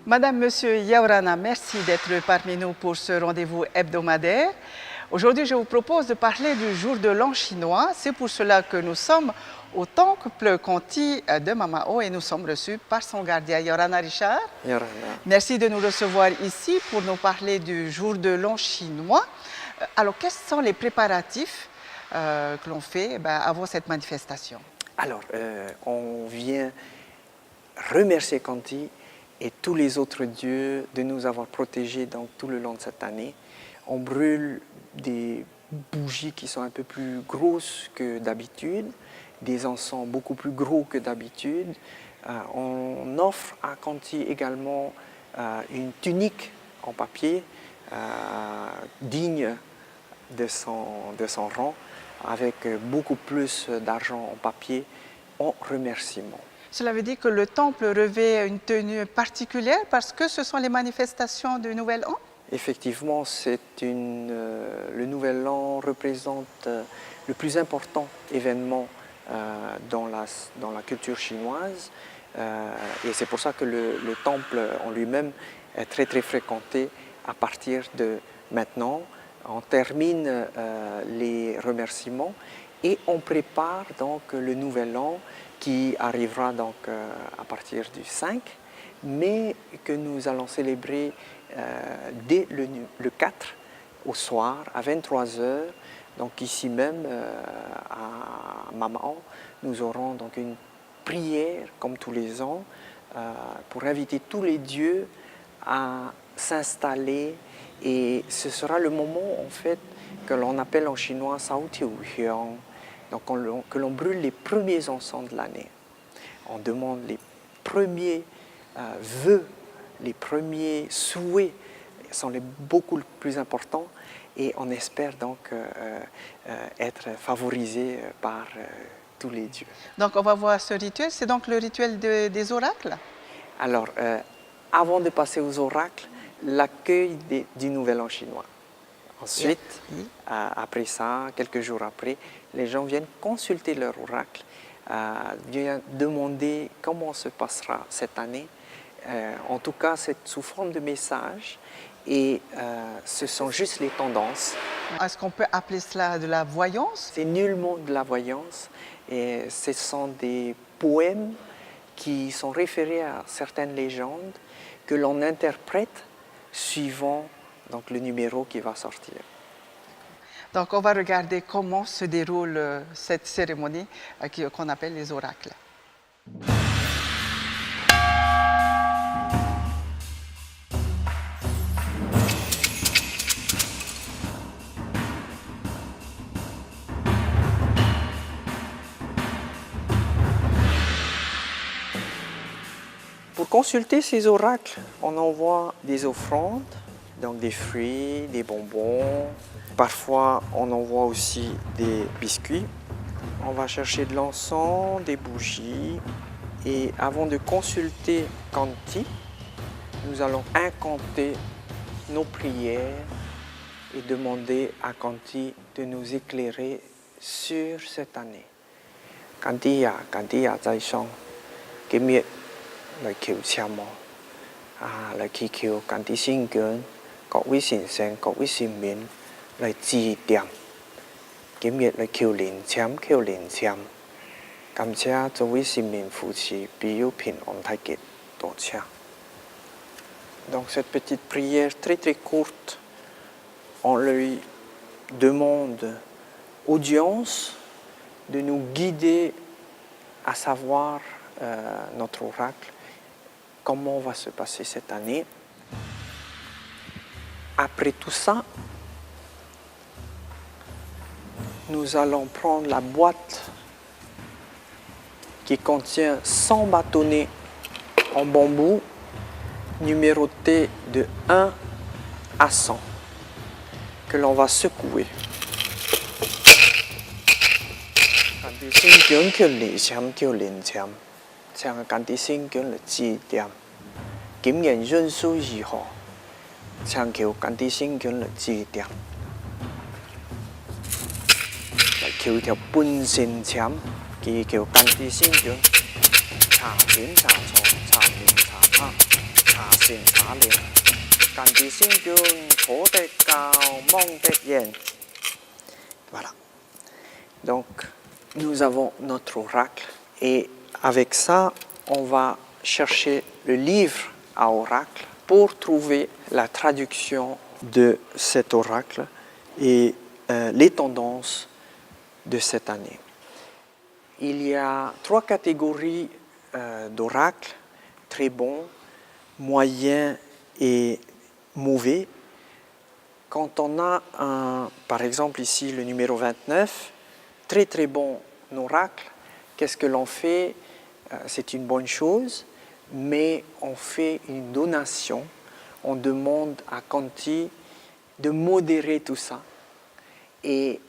Madame, Monsieur Yaorana, merci d'être parmi nous pour ce rendez-vous hebdomadaire. Aujourd'hui, je vous propose de parler du jour de l'an chinois. C'est pour cela que nous sommes au temple Conti de Mamao et nous sommes reçus par son gardien, Yaorana Richard. Yaorana. Merci de nous recevoir ici pour nous parler du jour de l'an chinois. Alors, quels sont les préparatifs que l'on fait avant cette manifestation? Alors, on vient remercier Conti et tous les autres dieux de nous avoir protégés donc, tout le long de cette année. On brûle des bougies qui sont un peu plus grosses que d'habitude, des encens beaucoup plus gros que d'habitude. On offre à Conti également une tunique en papier digne de son rang, avec beaucoup plus d'argent en papier en remerciement. Cela veut dire que le temple revêt une tenue particulière parce que ce sont les manifestations du Nouvel An? Effectivement, le Nouvel An représente le plus important événement dans la culture chinoise et c'est pour ça que le temple en lui-même est très fréquenté à partir de maintenant. On termine les remerciements et on prépare donc le Nouvel An qui arrivera donc à partir du 5, mais que nous allons célébrer dès le 4 au soir à 23 h. Donc ici même à Mamao, nous aurons donc une prière comme tous les ans pour inviter tous les dieux à s'installer et ce sera le moment en fait que l'on appelle en chinois Sao Tiu Hyang. Donc que l'on brûle les premiers encens de l'année. On demande les premiers vœux, les premiers souhaits sont beaucoup plus importants et on espère donc être favorisé par tous les dieux. Donc on va voir ce rituel, c'est donc le rituel des oracles? Alors, avant de passer aux oracles, l'accueil du Nouvel An chinois. Ensuite, après ça, quelques jours après, les gens viennent consulter leur oracle, viennent demander comment se passera cette année. En tout cas, c'est sous forme de message et ce sont juste les tendances. Est-ce qu'on peut appeler cela de la voyance? C'est nullement de la voyance et ce sont des poèmes qui sont référés à certaines légendes que l'on interprète suivant donc, le numéro qui va sortir. Donc on va regarder comment se déroule cette cérémonie qu'on appelle les oracles. Pour consulter ces oracles, on envoie des offrandes, donc des fruits, des bonbons. Parfois, on envoie aussi des biscuits. On va chercher de l'encens, des bougies. Et avant de consulter Conti, nous allons incanter nos prières et demander à Conti de nous éclairer sur cette année. Conti ya zai shang, Kim來橋參喎，嚟祈求近啲先卷，各位先生、各位善面嚟指點，今日嚟求連簽，感謝諸位善面扶持，必有平安泰吉，多謝。Donc cette petite prière très courte, on lui demande audience de nous guider à savoir notre oracle. Comment va se passer cette année. Après tout ça, nous allons prendre la boîte qui contient 100 bâtonnets en bambou numérotés de 1 à 100 que l'on va secouer. Chàng cảnh tí sinh kiến là chỉ điểm kiểm nghiệm nhân số gì họ chàng kiểu cảnh tí sinh kiến là chỉ điểm là kiểu theo bún xin chém kỳ kiểu cảnh tí sinh kiến trả tiến trả trò trả miệng trả thang trả สิ่งขาเหลวการที่สิ่งจุนโผเตกาวมองเตกเย็น Voilà. Donc, nous avons notre oracle et avec ça, on va chercher le livre à oracle pour trouver la traduction de cet oracle et les tendances de cette année. Il y a 3 catégories d'oracles, très bons, moyens et mauvais. Quand on a, par exemple ici le numéro 29, très très bon oracle, qu'est-ce que l'on fait? C'est une bonne chose, mais on fait une donation, on demande à Conti de modérer tout ça. Et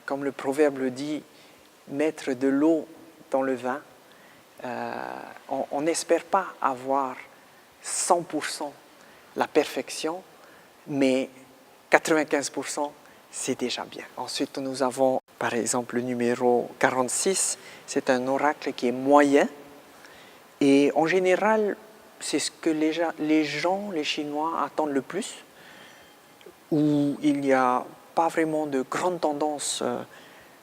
comme le proverbe le dit, mettre de l'eau dans le vin, on n'espère pas avoir 100% la perfection, mais 95% c'est déjà bien. Ensuite nous avons par exemple le numéro 46, c'est un oracle qui est moyen et en général c'est ce que les Chinois attendent le plus, où il n'y a pas vraiment de grandes tendances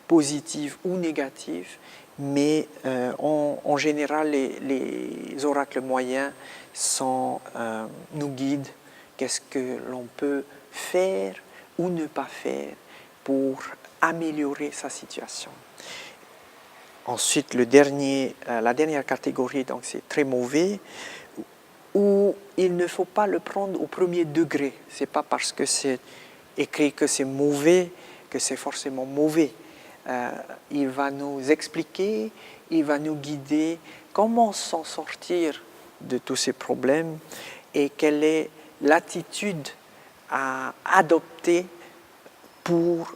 positives ou négatives, mais en général les oracles moyens nous guident qu'est-ce que l'on peut faire ou ne pas faire pour améliorer sa situation. Ensuite, la dernière catégorie, donc c'est très mauvais, où il ne faut pas le prendre au premier degré. Ce n'est pas parce que c'est écrit que c'est mauvais que c'est forcément mauvais. Il va nous expliquer, il va nous guider comment s'en sortir de tous ces problèmes et quelle est l'attitude à adopter pour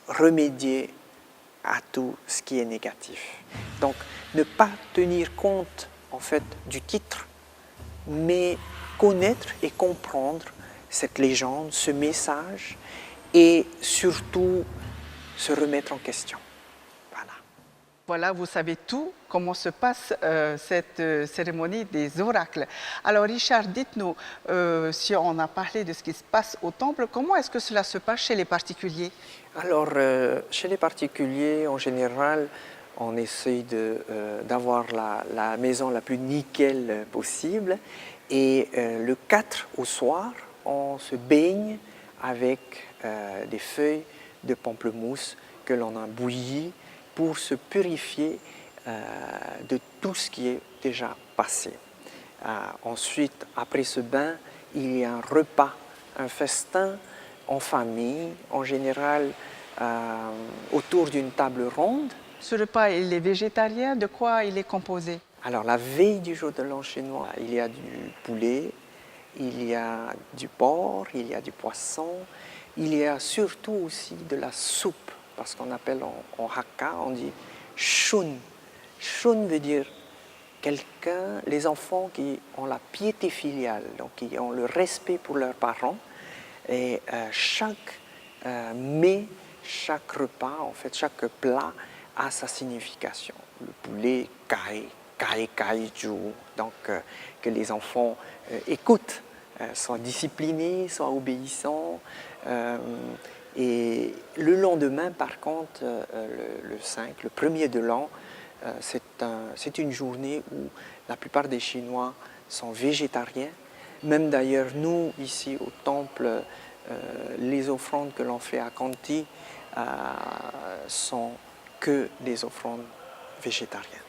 remédier à tout ce qui est négatif. Donc, ne pas tenir compte en fait du titre, mais connaître et comprendre cette légende, ce message et surtout se remettre en question. Voilà. Voilà, vous savez tout, comment se passe cette cérémonie des oracles. Alors Richard, dites-nous, si on a parlé de ce qui se passe au temple, comment est-ce que cela se passe chez les particuliers? Alors, chez les particuliers, en général, on essaye d'avoir la maison la plus nickel possible. Et le 4 au soir, on se baigne avec des feuilles de pamplemousse que l'on a bouillies pour se purifier de tout ce qui est déjà passé. Ensuite, après ce bain, il y a un repas, un festin en famille, en général autour d'une table ronde. Ce repas, il est végétarien, de quoi il est composé? Alors la veille du jour de l'an chinois, il y a du poulet, il y a du porc, il y a du poisson, il y a surtout aussi de la soupe, parce qu'on appelle en Hakka, on dit shun. Shun veut dire quelqu'un, les enfants qui ont la piété filiale, donc qui ont le respect pour leurs parents. Et chaque mets, chaque repas, en fait, chaque plat a sa signification. Le poulet, kai, ju, donc que les enfants écoutent, soient disciplinés, soient obéissants. Et le lendemain, par contre, le 5, le 1er de l'an, c'est une journée où la plupart des Chinois sont végétariens. Même d'ailleurs, nous, ici au temple, les offrandes que l'on fait à Conti sont que des offrandes végétariennes.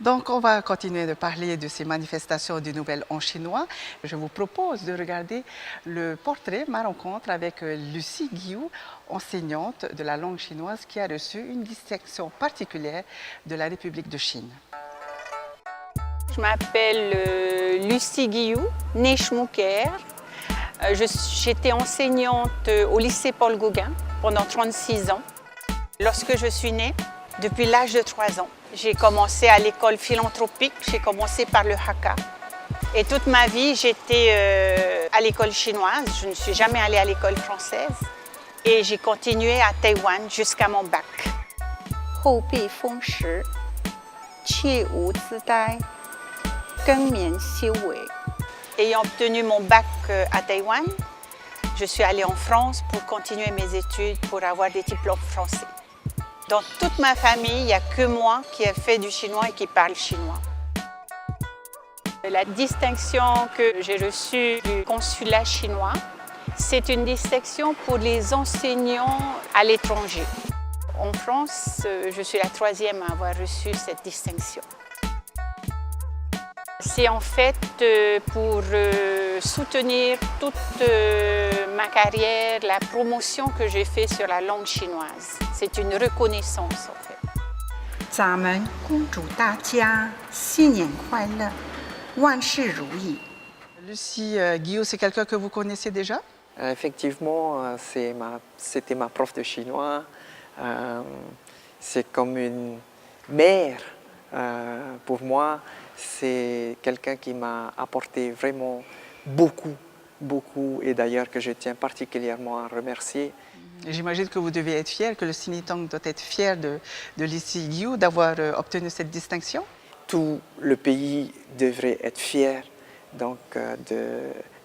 Donc, on va continuer de parler de ces manifestations du Nouvel An chinois. Je vous propose de regarder le portrait, ma rencontre avec Lucie Guillou, enseignante de la langue chinoise qui a reçu une distinction particulière de la République de Chine. Je m'appelle Lucie Guillou, née Schmucker. J'étais enseignante au lycée Paul Gauguin pendant 36 ans. Lorsque je suis née, depuis l'âge de 3 ans, j'ai commencé à l'école philanthropique, j'ai commencé par le Hakka. Et toute ma vie, j'étais à l'école chinoise, je ne suis jamais allée à l'école française. Et j'ai continué à Taïwan jusqu'à mon bac. 后必风时，切勿自呆，更免修为。Ayant obtenu mon bac à Taïwan, je suis allée en France pour continuer mes études, pour avoir des diplômes français. Dans toute ma famille, il n'y a que moi qui ai fait du chinois et qui parle chinois. La distinction que j'ai reçue du consulat chinois, c'est une distinction pour les enseignants à l'étranger. En France, je suis la troisième à avoir reçu cette distinction. C'est en fait pour soutenir toute ma carrière, la promotion que j'ai faite sur la langue chinoise. C'est une reconnaissance en fait. 咱们恭祝大家新年快乐，万事如意。 Lucie Guillot, c'est quelqu'un que vous connaissez déjà? Effectivement, c'était ma prof de chinois. C'est comme une mère pour moi. C'est quelqu'un qui m'a apporté vraiment beaucoup, et d'ailleurs que je tiens particulièrement à remercier. J'imagine que vous devez être fier, que le Sinitang doit être fier de Lucie Guillot d'avoir obtenu cette distinction. Tout le pays devrait être fier donc, de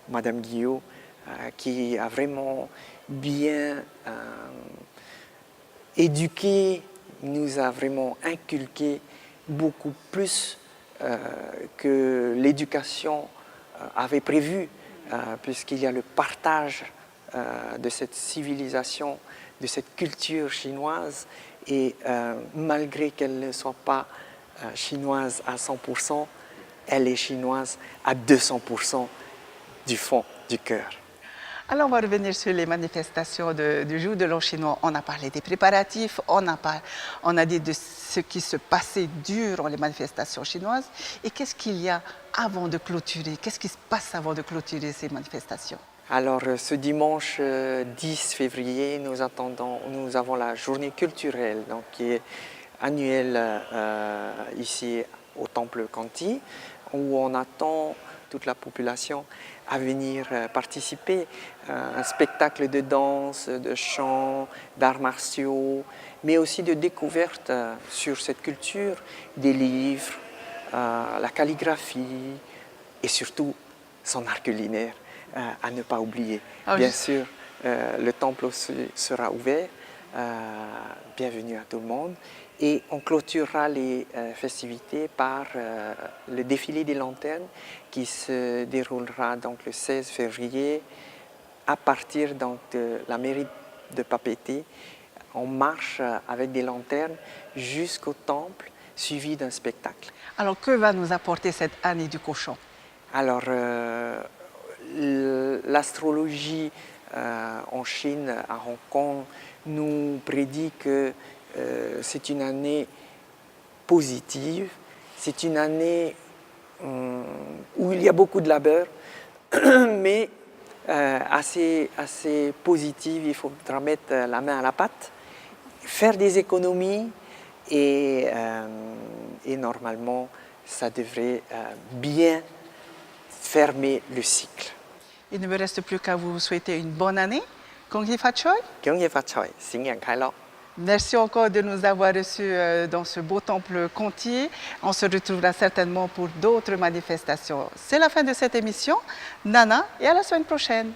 Madame Guillot, qui a vraiment bien éduqué, nous a vraiment inculqué beaucoup plus que l'éducation avait prévu, puisqu'il y a le partage de cette civilisation, de cette culture chinoise, et malgré qu'elle ne soit pas chinoise à 100%, elle est chinoise à 200% du fond du cœur. Alors, on va revenir sur les manifestations du jour de l'an chinois. On a parlé des préparatifs, on a dit de ce qui se passait durant les manifestations chinoises. Et qu'est-ce qu'il y a avant de clôturer? Qu'est-ce qui se passe avant de clôturer ces manifestations? Alors, ce dimanche 10 février, nous avons la journée culturelle, donc, qui est annuelle ici au Temple Kanti, où on attend toute la population à venir participer à un spectacle de danse, de chant, d'arts martiaux, mais aussi de découverte sur cette culture, des livres, la calligraphie et surtout son art culinaire à ne pas oublier. Bien sûr, le temple aussi sera ouvert, bienvenue à tout le monde. Et on clôturera les festivités par le défilé des lanternes qui se déroulera donc le 16 février à partir donc, de la mairie de Papeete. On marche avec des lanternes jusqu'au temple suivi d'un spectacle. Alors, que va nous apporter cette année du cochon? Alors, l'astrologie en Chine, à Hong Kong, nous prédit que c'est une année positive, c'est une année où il y a beaucoup de labeur, mais assez positive. Il faudra mettre la main à la pâte, faire des économies et normalement, ça devrait bien fermer le cycle. Il ne me reste plus qu'à vous souhaiter une bonne année. Kong Hee Fat Choi. Kyung Ye Fat Choi, Sing Yang Kai Lao. Merci encore de nous avoir reçus dans ce beau temple Contier. On se retrouvera certainement pour d'autres manifestations. C'est la fin de cette émission. Nana, et à la semaine prochaine.